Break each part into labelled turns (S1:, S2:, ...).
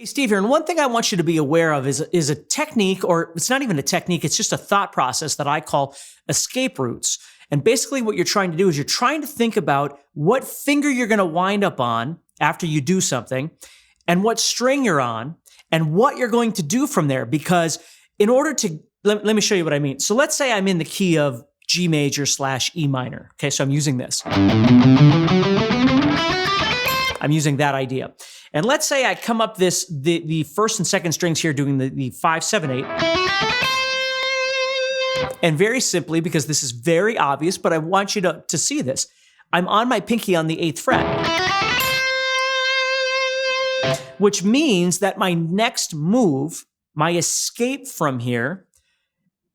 S1: Hey, Steve here. And one thing I want you to be aware of is a technique, or it's not even a technique, it's just a thought process that I call escape routes. And basically what you're trying to do is you're trying to think about what finger you're going to wind up on after you do something, and what string you're on, and what you're going to do from there. Because in order to, let me show you what I mean. So let's say I'm in the key of G major / E minor. Okay, so I'm using this. I'm using that idea. And let's say I come up the first and second strings here doing the 5, 7, 8. And very simply, because this is very obvious, but I want you to see this, I'm on my pinky on the 8th fret. Which means that my next move, my escape from here,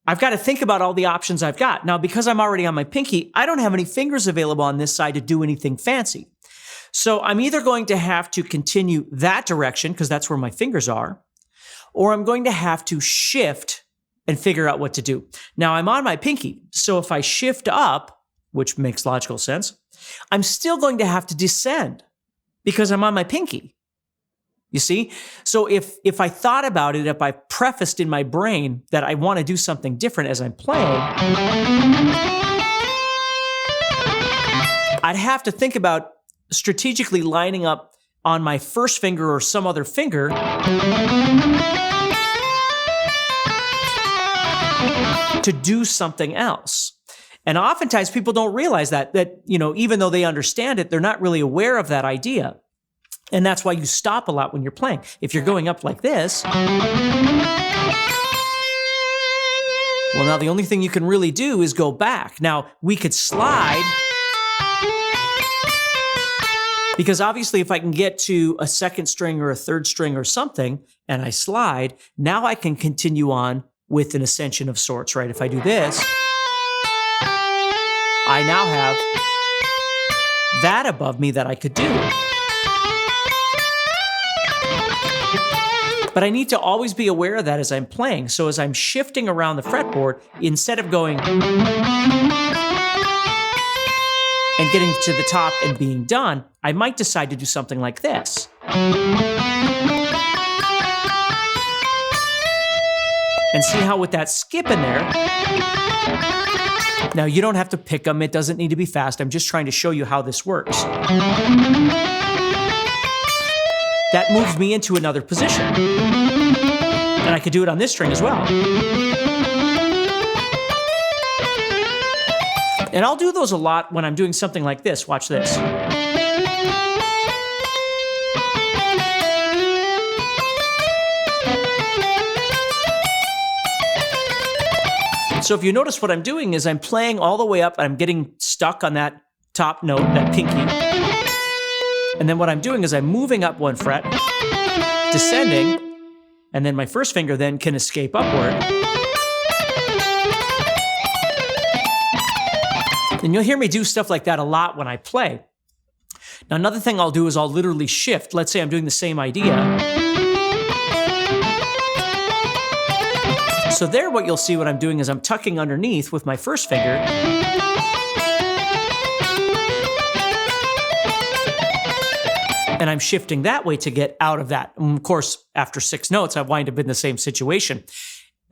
S1: I've got to think about all the options I've got. Now, because I'm already on my pinky, I don't have any fingers available on this side to do anything fancy. So I'm either going to have to continue that direction, because that's where my fingers are, or I'm going to have to shift and figure out what to do. Now, I'm on my pinky, so if I shift up, which makes logical sense, I'm still going to have to descend because I'm on my pinky. You see? So if I thought about it, if I prefaced in my brain that I want to do something different as I'm playing, I'd have to think about strategically lining up on my first finger or some other finger to do something else. And oftentimes people don't realize that even though they understand it, they're not really aware of that idea. And that's why you stop a lot when you're playing. If you're going up like this, well, now the only thing you can really do is go back. Now, we could slide, because obviously if I can get to a second string or a third string or something, and I slide, now I can continue on with an ascension of sorts, right? If I do this, I now have that above me that I could do. But I need to always be aware of that as I'm playing. So as I'm shifting around the fretboard, instead of going and getting to the top and being done, I might decide to do something like this. And see how with that skip in there, now you don't have to pick them, it doesn't need to be fast, I'm just trying to show you how this works. That moves me into another position. And I could do it on this string as well. And I'll do those a lot when I'm doing something like this. Watch this. So if you notice, what I'm doing is I'm playing all the way up, I'm getting stuck on that top note, that pinky. And then what I'm doing is I'm moving up one fret, descending, and then my first finger then can escape upward. And you'll hear me do stuff like that a lot when I play. Now, another thing I'll do is I'll literally shift. Let's say I'm doing the same idea. So there, what you'll see what I'm doing is I'm tucking underneath with my first finger. And I'm shifting that way to get out of that. And of course, after 6 notes, I wind up in the same situation.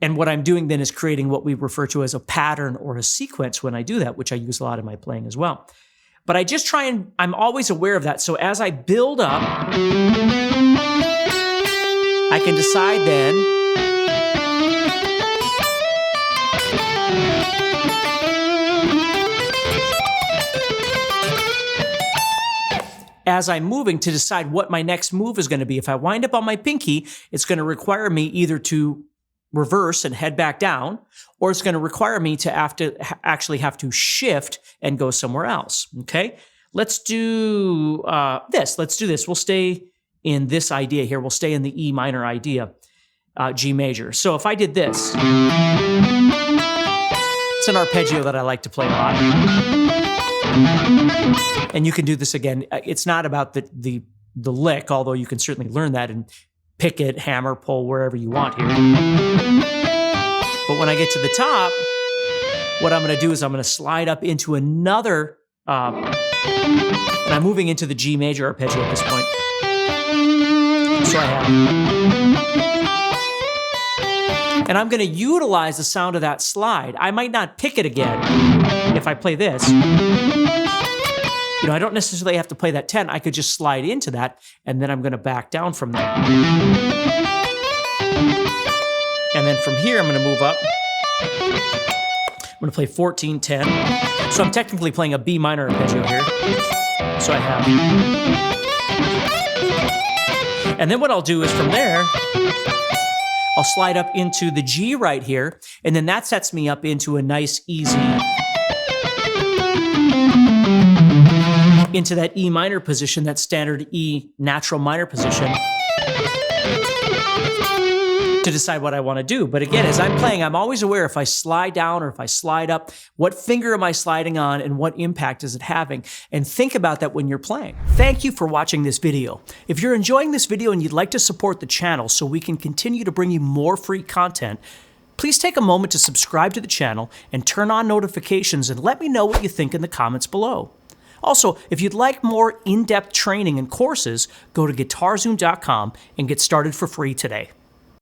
S1: And what I'm doing then is creating what we refer to as a pattern or a sequence when I do that, which I use a lot in my playing as well. But I just try and, I'm always aware of that. So as I build up, I can decide then, as I'm moving, to decide what my next move is going to be. If I wind up on my pinky, it's going to require me either to reverse and head back down, or it's going to require me to actually have to shift and go somewhere else. Okay, let's do this. Let's do this. We'll stay in this idea here. We'll stay in the E minor idea, G major. So if I did this, it's an arpeggio that I like to play a lot. And you can do this again. It's not about the lick, although you can certainly learn that and pick it, hammer, pull, wherever you want here. But when I get to the top, what I'm going to do is I'm going to slide up into another, and I'm moving into the G major arpeggio at this point. So I have. And I'm going to utilize the sound of that slide. I might not pick it again if I play this. You know, I don't necessarily have to play that 10. I could just slide into that, and then I'm going to back down from there. And then from here, I'm going to move up. I'm going to play 14, 10. So I'm technically playing a B minor arpeggio here. So I have. And then what I'll do is from there, I'll slide up into the G right here, and then that sets me up into a nice, easy, into that E minor position, that standard E natural minor position, to decide what I want to do. But again, as I'm playing, I'm always aware if I slide down or if I slide up, what finger am I sliding on and what impact is it having? And think about that when you're playing. Thank you for watching this video. If you're enjoying this video and you'd like to support the channel so we can continue to bring you more free content, please take a moment to subscribe to the channel and turn on notifications and let me know what you think in the comments below. Also, if you'd like more in-depth training and courses, go to guitarzoom.com and get started for free today.